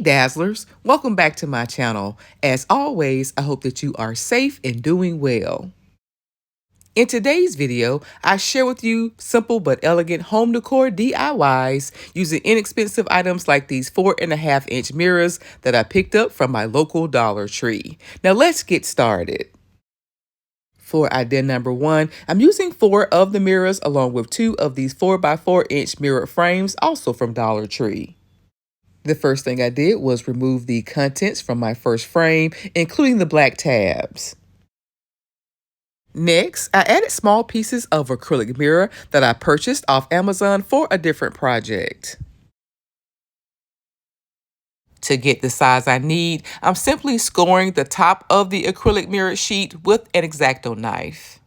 Dazzlers, welcome back to my channel. As always, I hope that you are safe and doing well. In today's video, I share with you simple but elegant home decor DIYs using inexpensive items like these 4.5-inch mirrors that I picked up from my local Dollar Tree. Now let's get started. For idea number one, I'm using 4 of the mirrors along with 2 of these 4x4-inch mirror frames, also from Dollar Tree. The first thing I did was remove the contents from my first frame, including the black tabs. Next, I added small pieces of acrylic mirror that I purchased off Amazon for a different project. To get the size I need, I'm simply scoring the top of the acrylic mirror sheet with an X-Acto knife.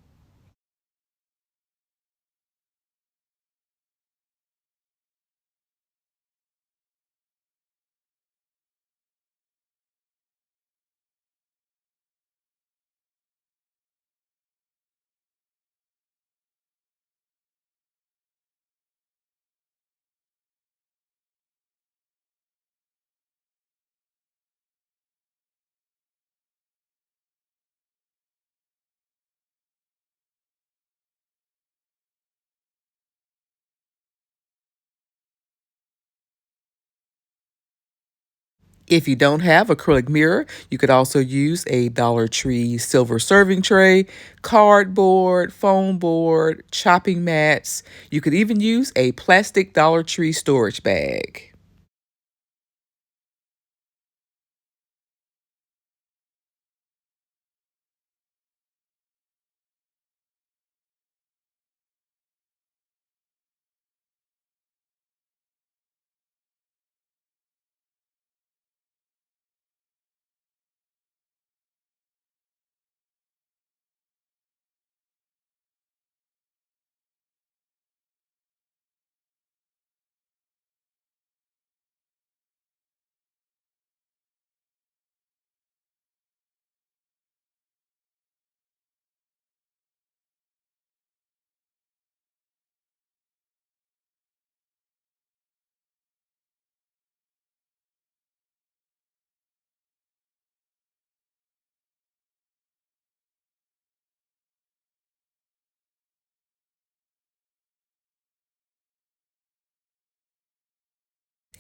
If you don't have acrylic mirror, you could also use a Dollar Tree silver serving tray, cardboard, foam board, chopping mats. You could even use a plastic Dollar Tree storage bag.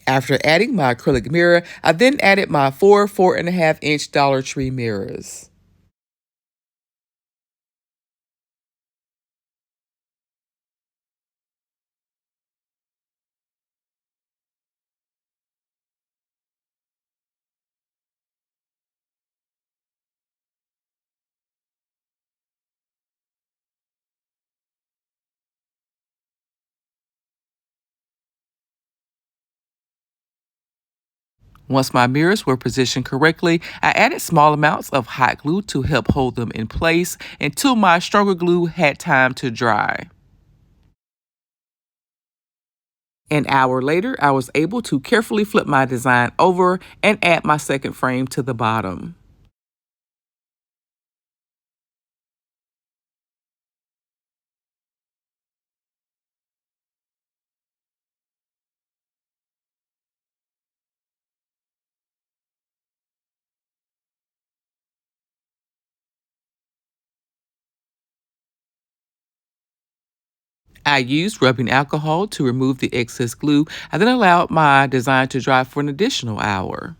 After adding my acrylic mirror, I then added my 4.5-inch Dollar Tree mirrors. Once my mirrors were positioned correctly, I added small amounts of hot glue to help hold them in place until my stronger glue had time to dry. An hour later, I was able to carefully flip my design over and add my second frame to the bottom. I used rubbing alcohol to remove the excess glue. I then allowed my design to dry for an additional hour.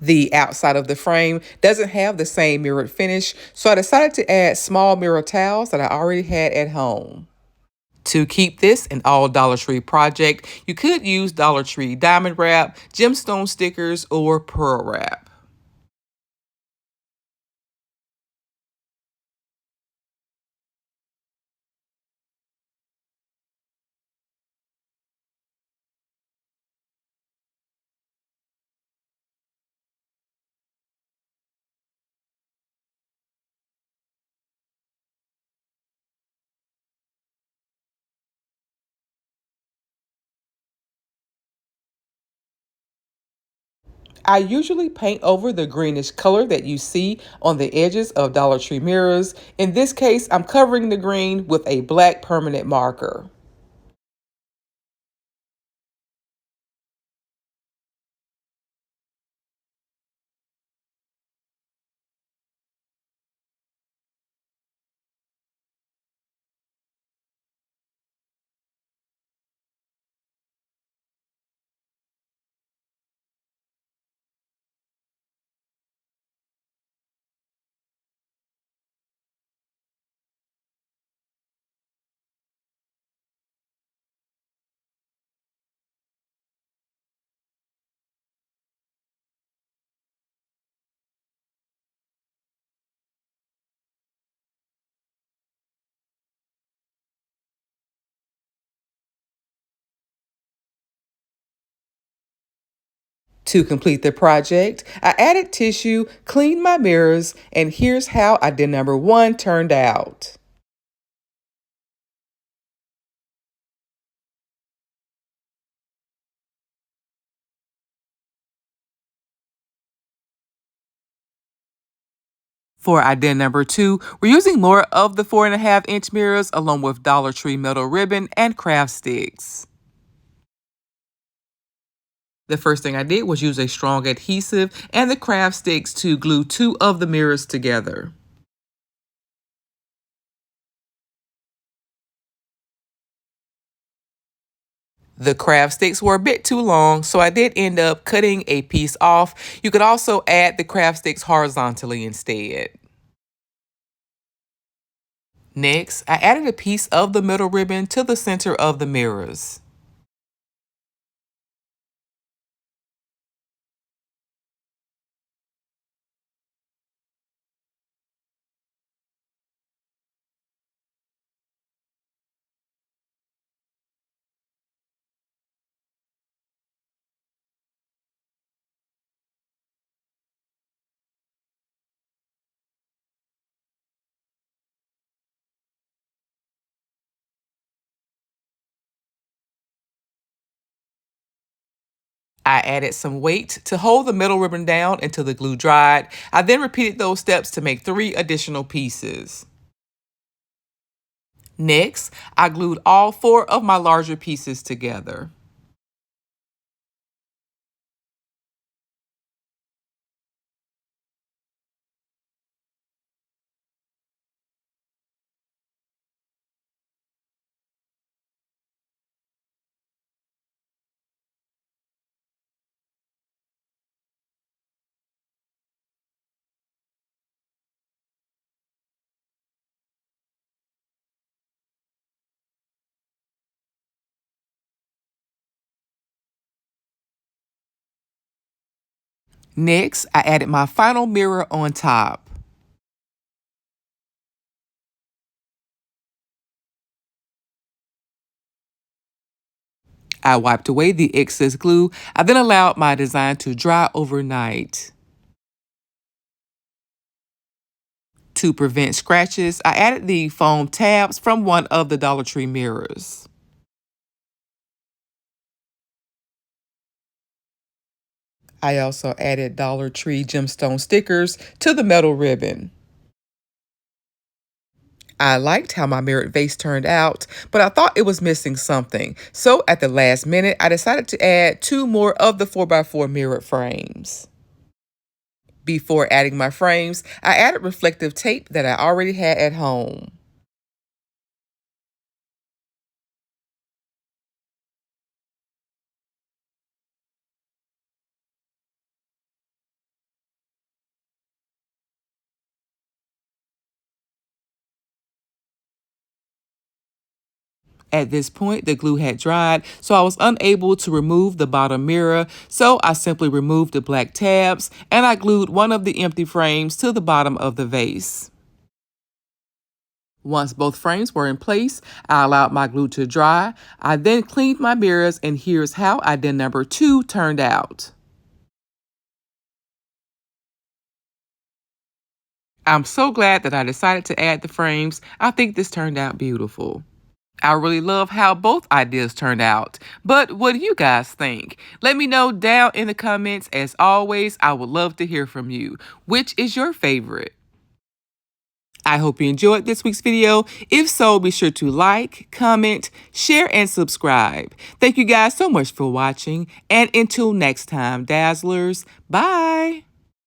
The outside of the frame doesn't have the same mirrored finish, so I decided to add small mirror towels that I already had at home. To keep this an all Dollar Tree project, you could use Dollar Tree diamond wrap, gemstone stickers, or pearl wrap. I usually paint over the greenish color that you see on the edges of Dollar Tree mirrors. In this case, I'm covering the green with a black permanent marker. To complete the project, I added tissue, cleaned my mirrors, and here's how idea number 1 turned out. For idea number 2, we're using more of the 4.5-inch mirrors along with Dollar Tree metal ribbon and craft sticks. The first thing I did was use a strong adhesive and the craft sticks to glue 2 of the mirrors together. The craft sticks were a bit too long, so I did end up cutting a piece off. You could also add the craft sticks horizontally instead. Next, I added a piece of the middle ribbon to the center of the mirrors. I added some weight to hold the middle ribbon down until the glue dried. I then repeated those steps to make 3 additional pieces. Next, I glued all 4 of my larger pieces together. Next, I added my final mirror on top. I wiped away the excess glue. I then allowed my design to dry overnight. To prevent scratches, I added the foam tabs from one of the Dollar Tree mirrors. I also added Dollar Tree gemstone stickers to the metal ribbon. I liked how my mirrored vase turned out, but I thought it was missing something. So at the last minute, I decided to add 2 more of the 4x4 mirrored frames. Before adding my frames, I added reflective tape that I already had at home. At this point, the glue had dried, so I was unable to remove the bottom mirror, so I simply removed the black tabs and I glued one of the empty frames to the bottom of the vase. Once both frames were in place, I allowed my glue to dry. I then cleaned my mirrors, and here's how idea number 2 turned out. I'm so glad that I decided to add the frames. I think this turned out beautiful. I really love how both ideas turned out. But what do you guys think? Let me know down in the comments. As always, I would love to hear from you. Which is your favorite? I hope you enjoyed this week's video. If so, be sure to like, comment, share, and subscribe. Thank you guys so much for watching. And until next time, Dazzlers, bye.